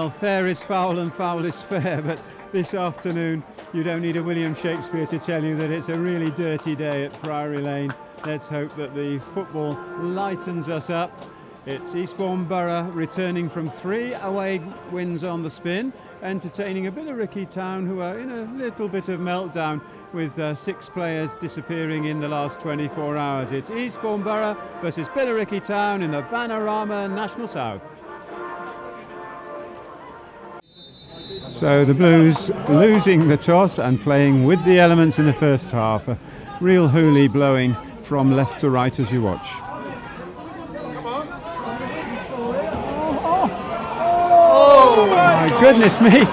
Well, fair is foul and foul is fair, but this afternoon you don't need a William Shakespeare to tell you that it's a really dirty day at Priory Lane. Let's hope that the football lightens us up. It's Eastbourne Borough returning from 3 away wins on the spin, entertaining a Billericay town who are in a little bit of meltdown with 6 players disappearing in the last 24 hours. It's Eastbourne Borough versus Billericay town in the Vanarama National South. So the Blues losing the toss and playing with the elements in the first half. A real hoolie blowing from left to right as you watch. Oh my goodness me!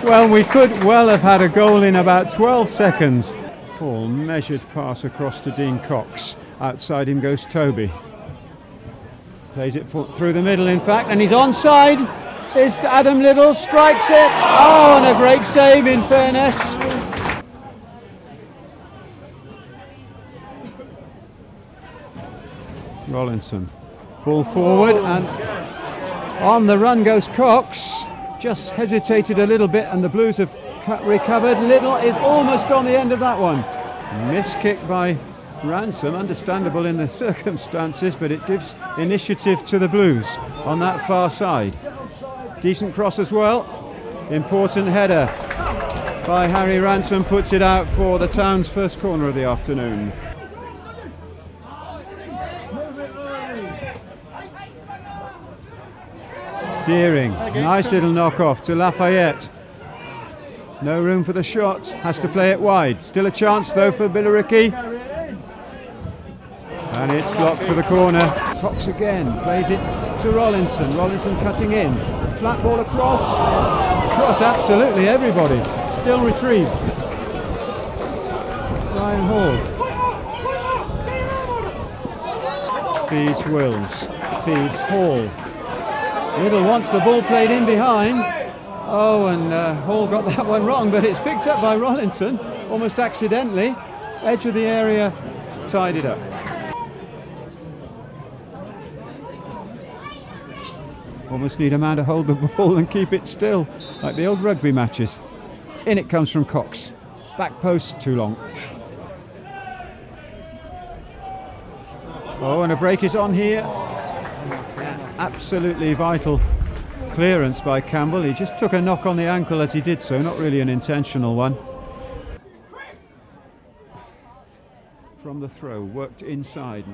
Well, we could well have had a goal in about 12 seconds. Paul, measured pass across to Dean Cox. Outside him goes Toby. Plays it through the middle, in fact, and he's onside. It's Adam Little, strikes it. Oh, and a great save in fairness. Rollinson, ball forward, and on the run goes Cox. Just hesitated a little bit, and the Blues have recovered. Little is almost on the end of that one. Miss kick by Ransom, understandable in the circumstances, but it gives initiative to the Blues on that far side. Decent cross as well. Important header by Harry Ransom, puts it out for the town's first corner of the afternoon. Deering, nice little knock off to Lafayette. No room for the shot, has to play it wide. Still a chance though for Billericay. And it's blocked for the corner. Cox again, plays it to Rollinson. Rollinson cutting in. Flat ball across. Across absolutely everybody. Still retrieved. Ryan Hall. Feeds Wills. Feeds Hall. Little wants the ball played in behind. Oh, and Hall got that one wrong, but it's picked up by Rollinson, almost accidentally. Edge of the area, tied it up. Almost need a man to hold the ball and keep it still, like the old rugby matches. In it comes from Cox. Back post, too long. Oh, and a break is on here. Absolutely vital clearance by Campbell. He just took a knock on the ankle as he did so, not really an intentional one. From the throw, worked inside.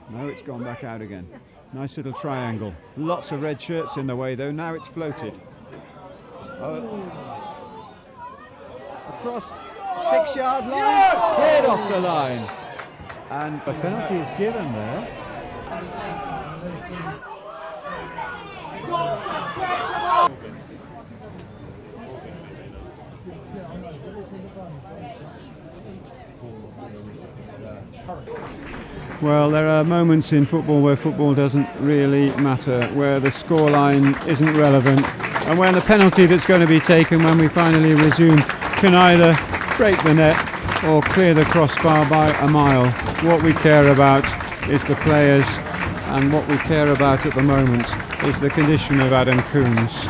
No, it's gone back out again. Nice little triangle. Lots of red shirts in the way though. Now it's floated. Across 6-yard line, cleared off the line. And a penalty is given there. Well, there are moments in football where football doesn't really matter, where the scoreline isn't relevant, and when the penalty that's going to be taken when we finally resume can either break the net or clear the crossbar by a mile. What we care about is the players, and what we care about at the moment is the condition of Adam Coombs,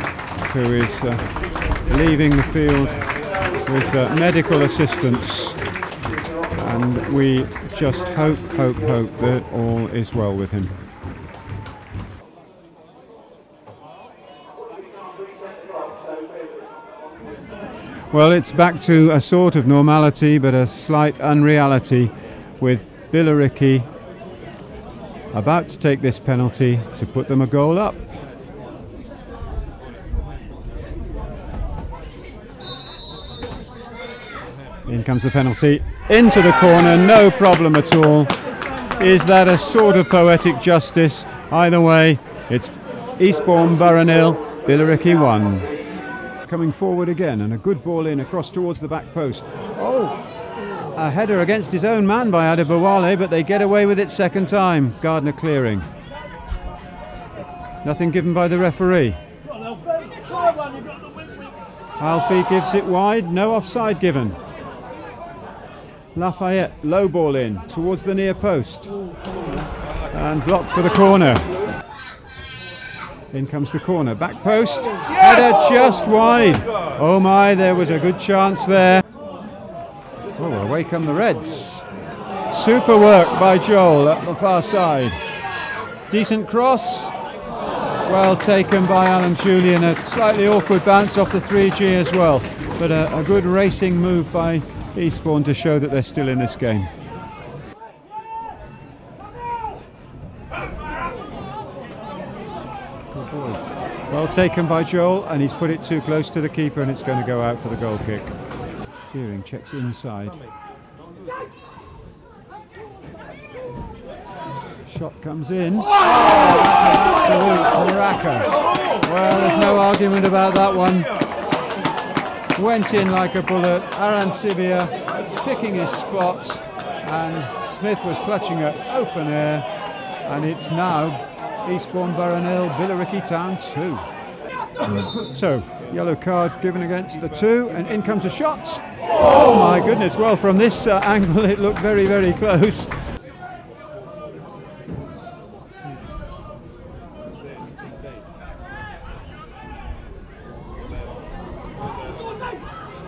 who is leaving the field with medical assistance, and we just hope that all is well with him. Well, it's back to a sort of normality, but a slight unreality, with Billericay about to take this penalty to put them a goal up. In comes the penalty, into the corner, no problem at all. Is that a sort of poetic justice? Either way, it's Eastbourne Borough 0, Billericay 1. Coming forward again, and a good ball in across towards the back post. Oh, a header against his own man by Adebawale, but they get away with it second time. Gardner clearing. Nothing given by the referee. Alfie gives it wide, no offside given. Lafayette, low ball in towards the near post and blocked for the corner. In comes the corner, back post, header just wide. Oh my, there was a good chance there. Oh, away come the Reds. Super work by Joel up the far side. Decent cross. Well taken by Alan Julian. A slightly awkward bounce off the 3G as well. But a good racing move by Eastbourne to show that they're still in this game. Good ball. Well taken by Joel, and he's put it too close to the keeper, and it's going to go out for the goal kick. Deering checks inside. Shot comes in. Absolute cracker. Well, there's no argument about that one. Went in like a bullet. Aransibia picking his spot, and Smith was clutching at open air, and it's now Eastbourne Borough 0, Billericay Town 2. So, yellow card given against the 2, and in comes a shot. Oh my goodness, well from this angle it looked very, very close.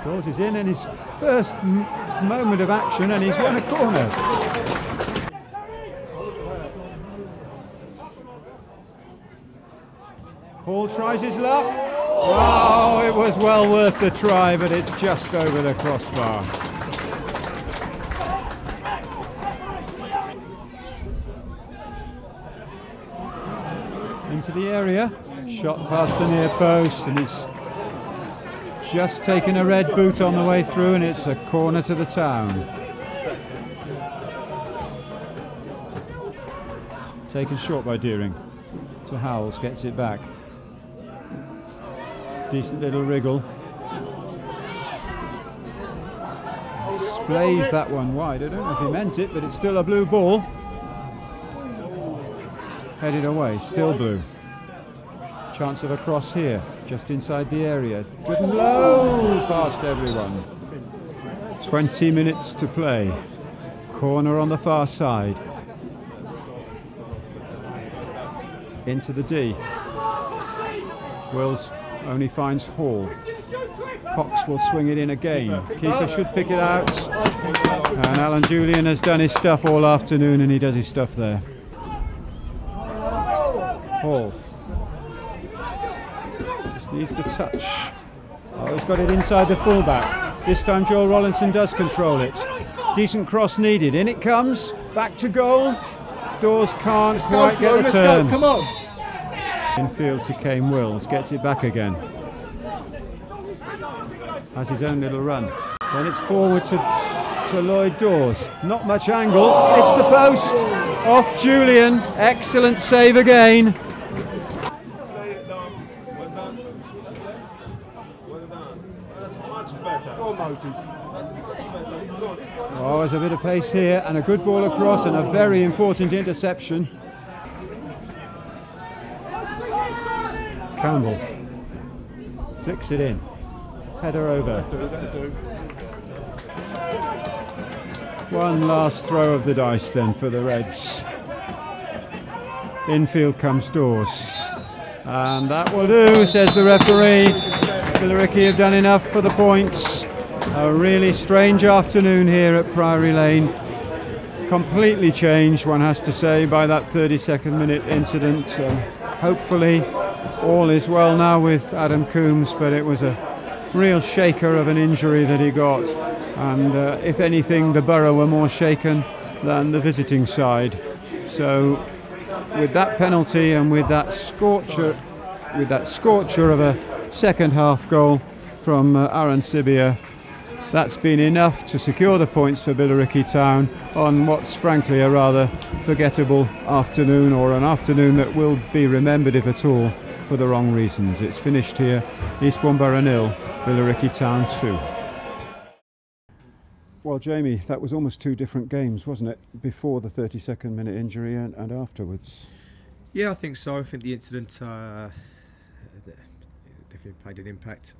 Dawes is in his first moment of action, and he's won a corner. Paul tries his luck. Wow, it was well worth the try, but it's just over the crossbar. Into the area, shot past the near post, and he's just taken a red boot on the way through, and it's a corner to the town. Taken short by Deering. To Howells, gets it back. Decent little wriggle. Splays that one wide. I don't know if he meant it, but it's still a blue ball. Headed away, still blue. Chance of a cross here, just inside the area. Driven low past everyone. 20 minutes to play. Corner on the far side. Into the D. Wills only finds Hall. Cox will swing it in again. Keeper should pick it out. And Alan Julian has done his stuff all afternoon, and he does his stuff there. Hall. Just needs the touch. Oh, he's got it inside the fullback. This time Joel Rollinson does control it. Decent cross needed. In it comes. Back to goal. Dawes can't quite get the turn. Come on. Infield to Kane Wills, gets it back again. Has his own little run. Then it's forward to Lloyd Dawes. Not much angle. It's the post. Off Julian. Excellent save again. Oh, there's a bit of pace here, and a good ball across, and a very important interception. Campbell flicks it in. Header over. One last throw of the dice then for the Reds. Infield comes Dawes. And that will do, says the referee. Billericay have done enough for the points. A really strange afternoon here at Priory Lane. Completely changed, one has to say, by that 32nd minute incident. Hopefully all is well now with Adam Coombs, but it was a real shaker of an injury that he got. And if anything, the Borough were more shaken than the visiting side. So with that penalty and with that scorcher of a second half goal from Aransibia, that's been enough to secure the points for Billericay Town on what's frankly a rather forgettable afternoon, or an afternoon that will be remembered, if at all, for the wrong reasons. It's finished here. Eastbourne Borough 0, Billericay Town 2. Well, Jamie, that was almost two different games, wasn't it? Before the 32nd minute injury and afterwards. Yeah, I think so. I think the incident, the definitely played an impact.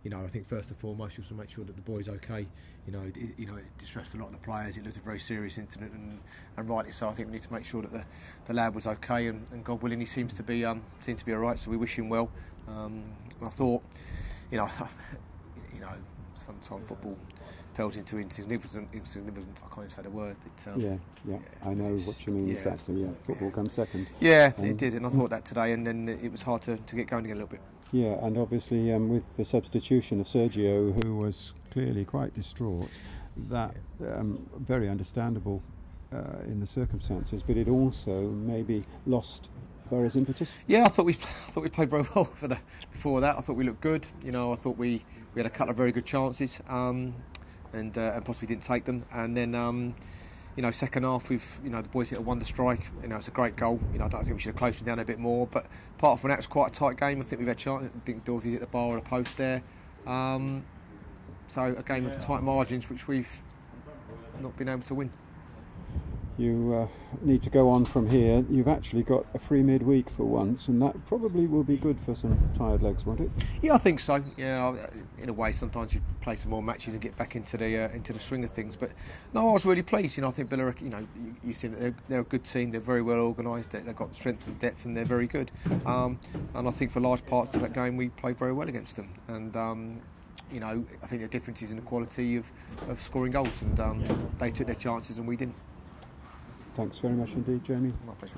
You know, I think first and foremost, just to make sure that the boy's okay. You know, it distressed a lot of the players. It looked a very serious incident, and rightly so. I think we need to make sure that the lad was okay, and God willing, he seems to be all right. So we wish him well. I thought, you know, sometimes football pelts into insignificant. I can't even say the word, but yeah, I know what you mean exactly. Yeah, football comes second. Yeah, it did, and I thought that today, and then it was hard to get going again a little bit. Yeah, and obviously with the substitution of Sergio, who was clearly quite distraught, that very understandable in the circumstances, but it also maybe lost Borough's impetus. Yeah, I thought we played very well before that. I thought we looked good. You know, I thought we had a couple of very good chances, and possibly didn't take them. And then you know, second half, the boys hit a wonder strike. You know, it's a great goal. You know, I don't think we should have closed it down a bit more. But apart from that, it was quite a tight game. I think we've had chances. I think Dorothy hit the bar or the post there. So a game of tight margins, which we've not been able to win. You need to go on from here. You've actually got a free midweek for once, and that probably will be good for some tired legs, won't it? Yeah, I think so. Yeah, in a way, sometimes you play some more matches and get back into the swing of things. But no, I was really pleased. You know, I think Billericay, you know, you see that they're a good team. They're very well organised. They've got strength and depth, and they're very good. And I think for large parts of that game, we played very well against them. And you know, I think the difference is in the quality of scoring goals, and they took their chances and we didn't. Thanks very much indeed, Jamie. My pleasure.